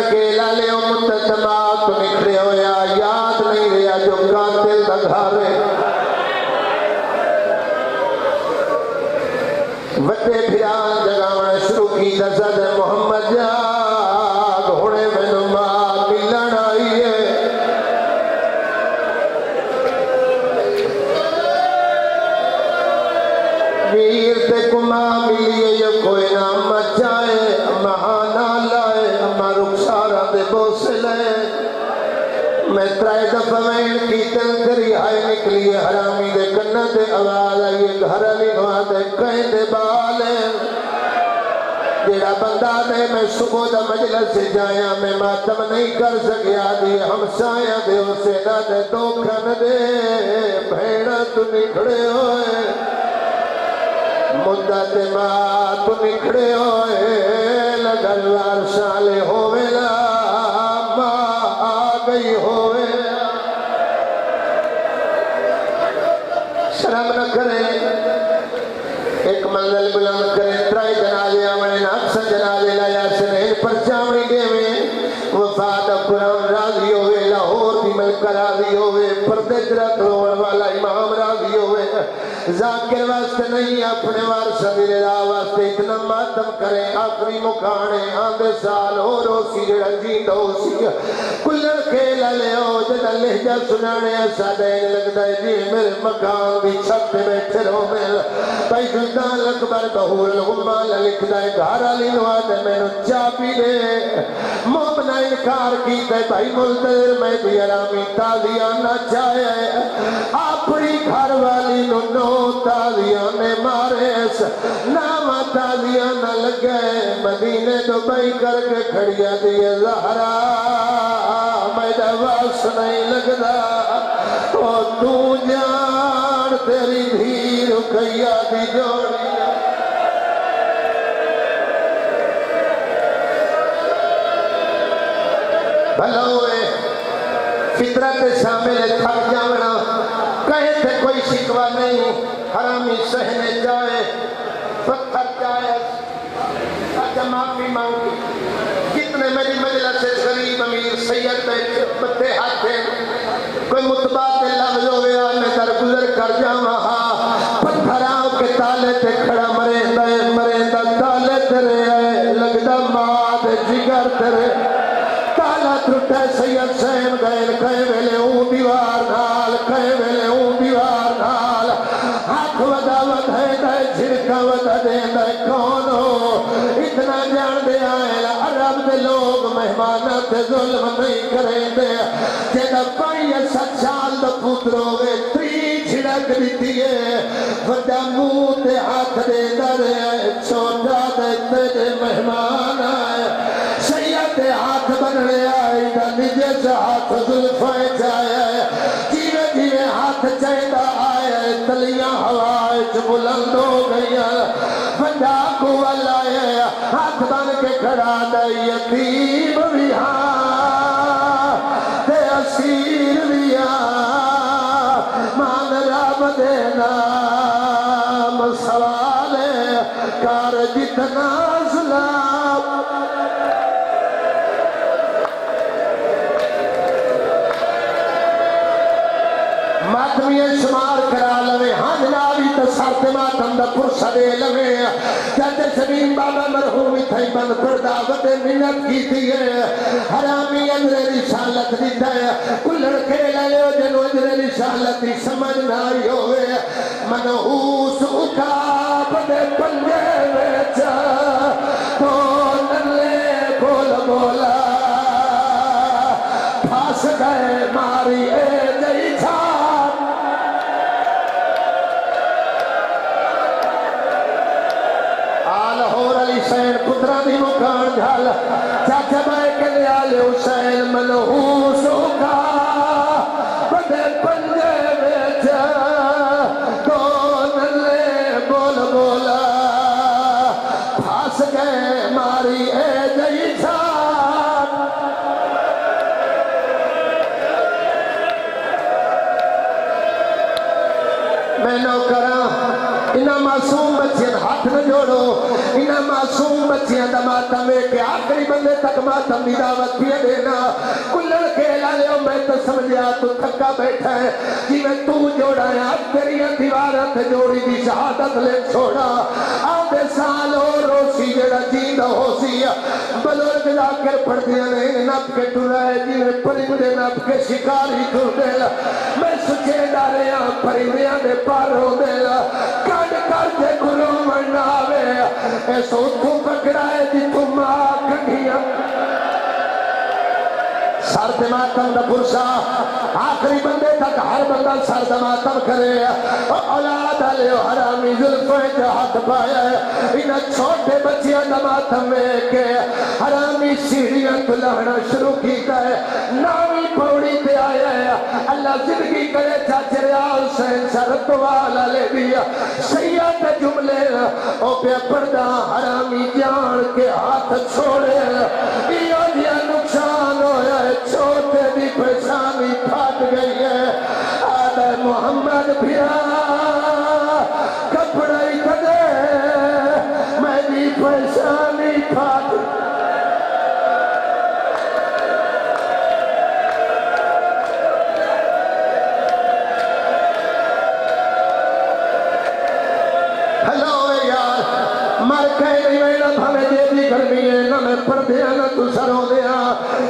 کے لالے دماغ تو نکھڑے ہویا یاد نہیں رہا جو قاتل دا گھر ہے وڈے بھیران جگاونا شروع کی دزد محمد جاگ ہونے میں نماغ ملن آئی ہے میر تے کما ملیے یہ کوئی نام مچائے مہانا لائے اما رخسارہ دے بوسے لائے میں ترائے دفعہ میں کی تل کری آئے نکلی حرامی دے کنہ دے آواز آئیے گھر علی نوہ دے کہیں دے بالے جیڑا بندہ دے میں صبح دا مجلس سے جایا میں ماتم نہیں کر سکیا دی ہم سایہ دے اسے نہ دے دو کھن دے بھیڑا تو نکھڑے ہوئے مدت ماں تو نکھڑے ہوئے لگلوار سالے ہوئے لا ماں آگئی ہوئے شرم نہ کرے ایک منزل بلند کرے ترائی جنازے آمنے ناکسن جنازے لایا سنہیں پرچاوی دے میں وفاد قرآن راضی ہوئے لاہور دی ملکہ راضی ہوئے پردج رکھ روڑ والا امام راضی ہوئے ذاکر واسطے نہیں اپنے وارث دل راہ واسطے اتنا ماتم کریں آخری مکانے آندے سال ہو روسی جڑا جیندہ ہو سی کلر کھیلا لے ہو جڑا لہجہ سنانے ایسا دین لگتا ہے جی میرے مکان بھی چھت پہ بیٹھے رہو میرے بھائی سلطان اکبر بہور الغمال لکھتا ہے گھارا لینوا دے میں نو چاپی دے مومنہ انکار کی دے بھائی ملتظر میں بھی عرامی تازیہ نہ چاہے اپنی گھر والی نو تازیہ نے مارے نام تازیہ نہ لگے مدینے دبئی کر کے کھڑیا دیئے زہرا میں دواس نہیں لگدا تو تو جان تیری دھی رکھیا دی جوڑی بھلوئے فطرت شامل تھک جانا کہیں تھے کوئی شکوہ نہیں حرامی سہنے جائے پتھر جائے اچھا معافی مانگی کتنے میری مجلس غریب امیر سید بتے ہاتھ ہیں کوئی متبات لفظ ہوئے میں در گزر کر جاؤں پتھراؤں کے تالے تے کھڑا مرندہ تالے تیرے آئے لگدہ ماں دے جگر تیرے تالا ترٹے سید سین گئے کہیں ویلے اون دیوار نال کہیں ویلے اون دیوار نال ہاتھ ودا ودھے دے جھرکا ودا دے دے کون ہو اتنا جان دے آئے عرب دے لوگ مہمانات ظلم نہیں کریں دے جیدہ پائی سچال دا پوترو گے تری جھڑک دیتی ہے ودا منہ تے ہاتھ دے در چھوٹا دے تیرے مہمان آئے سید ہاتھ بننے آئے دا نجے سے ہاتھ ظلفائے جائے جیوے جیوے ہاتھ چاہتا آئے تلیاں ہوائے بلند ہو گئی بندہ کو لائے ہاتھ بن کے کھڑا دے یتیم بھی ہاں تے اسیر بھی ہاں مان رب دے نام سوال کار جتنا سلام ماتمیہ شمار کرا لوے ہاں جنابی تصارت ماتم دا پرسہ دے لوے جاتے سبین بابا مرحومی تھائی بند پردہ وطے منت کی تھی ہے حرامی اندر رسالت دیتا ہے کلڑ کھیلے لے جنو اندر رسالت دی سمجھ نائی ہوئے منحوس اکاب دے پنجے ویچا کون لے کول بولا پھاس گئے ماری اے جئی چھا حسین پترہ دی مکان جھال چاچا بائے کے لئے آلے حسین منحوس ہوگا بدے پنجے بیچا کون لے بول بولا پھاس گئے ماری اے جئی چھان میں نو کرا انہا معصوم بچین ہاتھ نہ جوڑو انہا معصوم بچیاں دا ماتم ہے کہ آخری بندے تک ماتم دی دعوت بھی دینا کلڑ کے لالے میں تو سمجھا تو تھکا بیٹھا ہے جی میں تو جوڑا ہے اب تیری دیوارت جوڑی دی شہادت لے چھوڑا آدھے سال اور روسی جڑا جیندہ ہو سی بزرگ جا کر پڑھ دیا نہیں نپ کے ٹورائے جی میں پرندے نپ کے شکاری ٹور دیلا میں سچے ڈارے پرندیاں دے پاروں دیلا کڑ کر کے گروہ مناوے ایسا اتھو پکڑائے جی تم کھڑیاں سر دماتم دا پرسا آخری بندے تک ہر بندہ سر دماتم کرے اولاد علیہ حرامی ظلفیں جو ہاتھ پایا ہے انہیں چھوٹے بچیاں دماتم میں کہ حرامی سیڑھیاں تو لہنا شروع کیتا ہے نامی پوڑی تے آیا ہے اللہ زندگی کرے چاچے ریال سین سرط والا لے دیا سیاد جملے او پہ پردہ حرامی جان کے ہاتھ چھوڑے یہ دیا نقصان ہویا ہے چھوٹے دی پریشانی پھاٹ گئی ہے آدھے محمد بھیا کپڑائی کدے میں دی پریشانی پھاٹ ہلو یار مر کے نہیں وینا بھاوے دے دی گرمی ہے نہ میں پردے نہ تو سروں دیا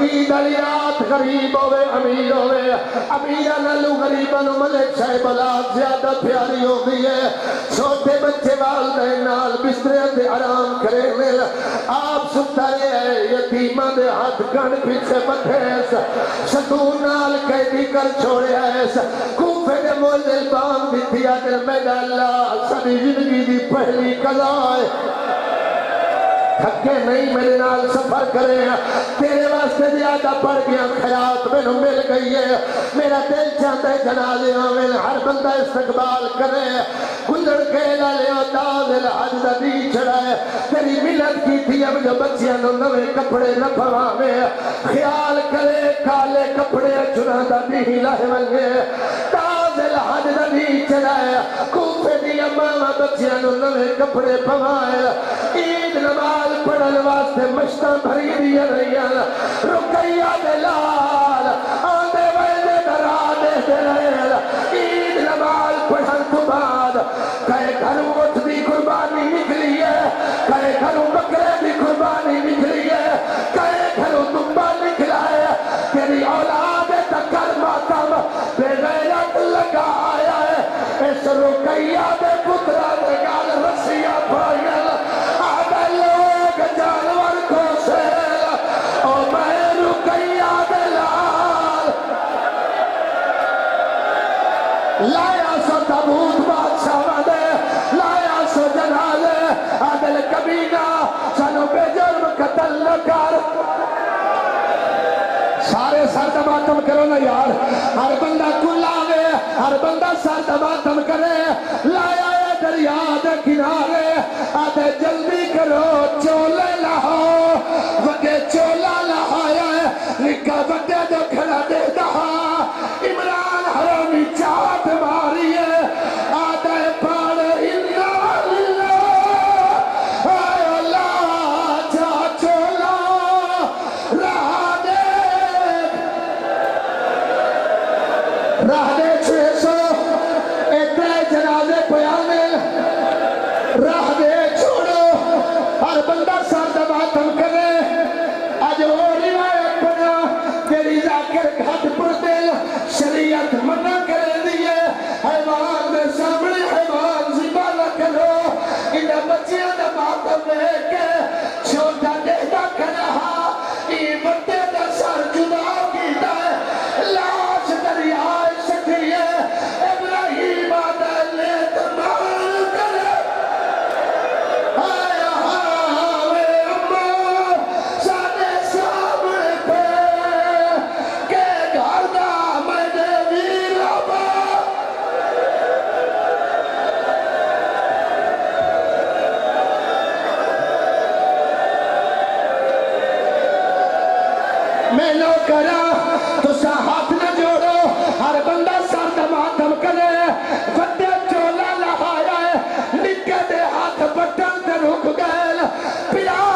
عید علیات غریب ہوئے امیر ہوئے امیر نلو غریبان ملک صاحب اولاد زیادہ پیاری ہو گئی ہے چھوٹے بچے والدین نال بسترے دے آرام کرے مل آپ ستا رہے یتیمہ دے ہاتھ کن پیچھے بٹھے ستون نال قیدی کر چھوڑے ایسا کوفے دے مولل بام بھی دیا دل میں اللہ سبھی زندگی دی پہلی قضائے تھکے نہیں میرے نال سفر کرے تیرے واسطے زیادہ پڑھ گیا خیرات میں مل گئی ہے میرا دل چاہتا ہے جنازے میں ہر بندہ استقبال کرے گلڑ کے لالے داز الحج دا دی چڑھائے تیری ملت کی تھی اب جو بچیاں نو نوے کپڑے نہ پواوے خیال کرے کالے کپڑے چنا دا دی لائے ونگے داز الحج دا دی چڑھائے کوفے دی امامہ بچیاں نو نوے کپڑے پوائے عید نماز پڑھن واسطے مشتہ بھری دیا رہیاں رکیہ دلال آدھے ویدے درا دے دلیل عید نماز پڑھن تو بعد کہے گھروں اٹھ دی قربانی نکلی ہے کہے گھروں بکرے دی قربانی نکلی ہے کہے گھروں تمبا نکلا ہے تیری اولاد تکر ماتم بے غیرت لگا آیا ہے اس رکیہ دے پترہ دے گال رسیہ پائیل جانور کو سیل او میں رکیہ دلال لایا سو تبوت بادشاہ دے لایا سو جنازے عدل کبینہ سنو بے جرم قتل نہ کر سارے سر دماتم کرو نا یار ہر بندہ کل آوے ہر بندہ سر دماتم کرے لایا دریا دے کنارے آدھے جلدی کرو چولے لہو وگے چولا لہایا ہے نکا وگے جو کھڑا دے دہا عمران حرامی چاہت ماری ہے آدھے پاڑے اللہ اللہ اے اللہ چاہ چولا راہ دے چھوئے سو اتنے جنازے پیانے راہ دے چھوڑو ہر بندہ سر دماتم کرے آج وہ روایت بنا تیری ذاکر گھٹ پر دل شریعت منع کرے دیئے حیوان دے سامنے حیوان زبا نہ کرو انہیں بچیاں دماتم لے کے چھوٹا دیدہ کرہا ای بٹے دا سر جدا کیتا ہے لاش دریائے سکھیے ابراہیم آدھے لے تمام کرے میں نو کرا تو سا ہاتھ نہ جوڑو ہر بندہ سر دماتم کرے وڈے چولا لہایا ہے نکے دے ہاتھ بٹن تے رک گئے پیار